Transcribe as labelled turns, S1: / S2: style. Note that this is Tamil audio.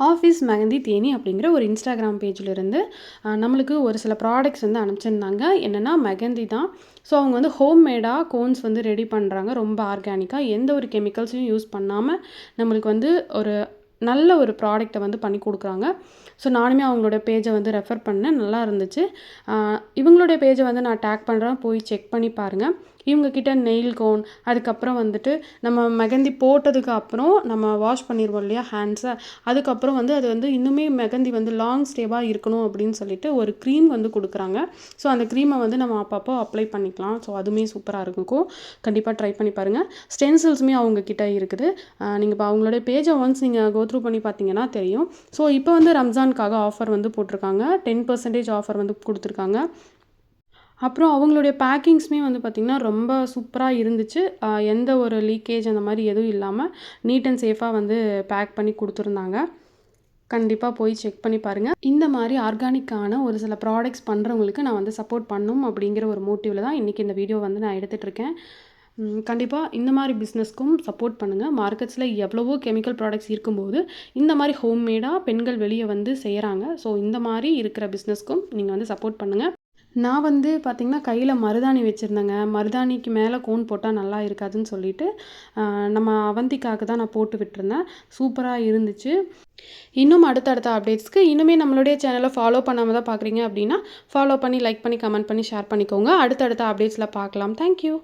S1: ஆஃபீஸ் மெஹந்தி தேனி அப்படிங்கிற ஒரு இன்ஸ்டாகிராம் பேஜ்லேருந்து நம்மளுக்கு ஒரு சில ப்ராடக்ட்ஸ் வந்து அனுப்பிச்சிருந்தாங்க. என்னென்னா மெஹந்தி தான். ஸோ அவங்க வந்து ஹோம்மேடாக கோன்ஸ் வந்து ரெடி பண்ணுறாங்க. ரொம்ப ஆர்கானிக்காக எந்த ஒரு கெமிக்கல்ஸையும் யூஸ் பண்ணாமல் நம்மளுக்கு வந்து ஒரு நல்ல ஒரு ப்ராடக்ட்டை வந்து பண்ணி கொடுக்குறாங்க. ஸோ நானுமே அவங்களோட பேஜை வந்து ரெஃபர் பண்ணேன். நல்லா இருந்துச்சு. இவங்களுடைய பேஜை வந்து நான் டேக் பண்ணுறேன், போய் செக் பண்ணி பாருங்கள். இவங்கக்கிட்ட நெயில் கோன், அதுக்கப்புறம் வந்துட்டு நம்ம மெஹந்தி போட்டதுக்கு அப்புறம் நம்ம வாஷ் பண்ணிடுவோம் இல்லையா ஹேண்ட்ஸை, அதுக்கப்புறம் வந்து அது வந்து இன்னுமே மெஹந்தி வந்து லாங் ஸ்டேவாக இருக்கணும் அப்படின்னு சொல்லிட்டு ஒரு க்ரீம் வந்து கொடுக்குறாங்க. ஸோ அந்த க்ரீமை வந்து நம்ம அப்பப்போ அப்ளை பண்ணிக்கலாம். ஸோ அதுவுமே சூப்பராக இருக்கும். கண்டிப்பாக ட்ரை பண்ணி பாருங்கள். ஸ்டென்சில்ஸுமே அவங்கக்கிட்ட இருக்குது. நீங்கள் இப்போ அவங்களுடைய பேஜை ஒன்ஸ் நீங்கள் கோ த்ரூ பண்ணி பார்த்தீங்கன்னா தெரியும். ஸோ இப்போ வந்து ரம்ஜானுக்காக ஆஃபர் வந்து போட்டிருக்காங்க. 10% ஆஃபர் வந்து கொடுத்துருக்காங்க. அப்புறம் அவங்களுடைய பேக்கிங்ஸுமே வந்து பார்த்திங்கன்னா ரொம்ப சூப்பராக இருந்துச்சு. எந்த ஒரு லீக்கேஜ் அந்த மாதிரி எதுவும் இல்லாமல் நீட் அண்ட் சேஃபாக வந்து பேக் பண்ணி கொடுத்துருந்தாங்க. கண்டிப்பாக போய் செக் பண்ணி பாருங்கள். இந்த மாதிரி ஆர்கானிக்கான ஒரு சில ப்ராடக்ட்ஸ் பண்ணுறவங்களுக்கு நான் வந்து சப்போர்ட் பண்ணணும் அப்படிங்கிற ஒரு மோட்டிவில் தான் இன்றைக்கி இந்த வீடியோ வந்து நான் எடுத்துகிட்ருக்கேன். கண்டிப்பாக இந்த மாதிரி பிஸ்னஸ்க்கும் சப்போர்ட் பண்ணுங்கள். மார்க்கெட்ஸில் எவ்வளவோ கெமிக்கல் ப்ராடக்ட்ஸ் இருக்கும்போது இந்த மாதிரி ஹோம்மேடாக பெண்கள் வெளியே வந்து செய்கிறாங்க. ஸோ இந்த மாதிரி இருக்கிற பிஸ்னஸ்க்கும் நீங்கள் வந்து சப்போர்ட் பண்ணுங்கள். நான் வந்து பார்த்திங்கன்னா கையில் மருதாணி வச்சுருந்தேங்க. மருதாணிக்கு மேலே கோன் போட்டால் நல்லா இருக்காதுன்னு சொல்லிட்டு நம்ம அவந்திக்காக தான் நான் போட்டு விட்டுருந்தேன். சூப்பராக இருந்துச்சு. இன்னும் அடுத்தடுத்த அப்டேட்ஸ்க்கு இன்னுமே நம்மளுடைய சேனலை ஃபாலோ பண்ணாமல் தான் பார்க்குறீங்க அப்படின்னா ஃபாலோ பண்ணி, லைக் பண்ணி, கமெண்ட் பண்ணி, ஷேர் பண்ணிக்கோங்க. அடுத்தடுத்த அப்டேட்ஸில் பார்க்கலாம். தேங்க்யூ.